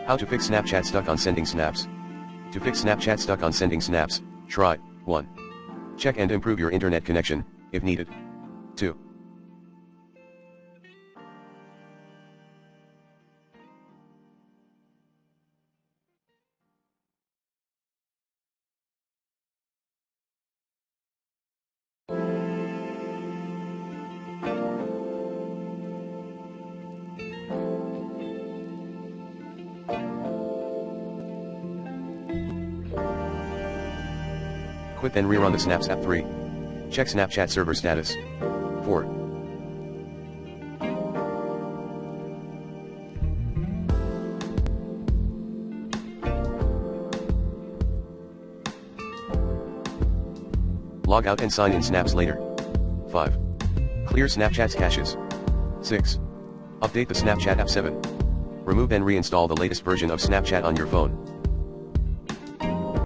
How to fix Snapchat stuck on sending snaps. To fix Snapchat stuck on sending snaps, try 1. Check and improve your internet connection, if needed. 2. Quit then rerun the Snaps app. 3. Check Snapchat server status. 4. Log out and sign in Snaps later. 5. Clear Snapchat's caches. 6. Update the Snapchat app. 7. Remove and reinstall the latest version of Snapchat on your phone.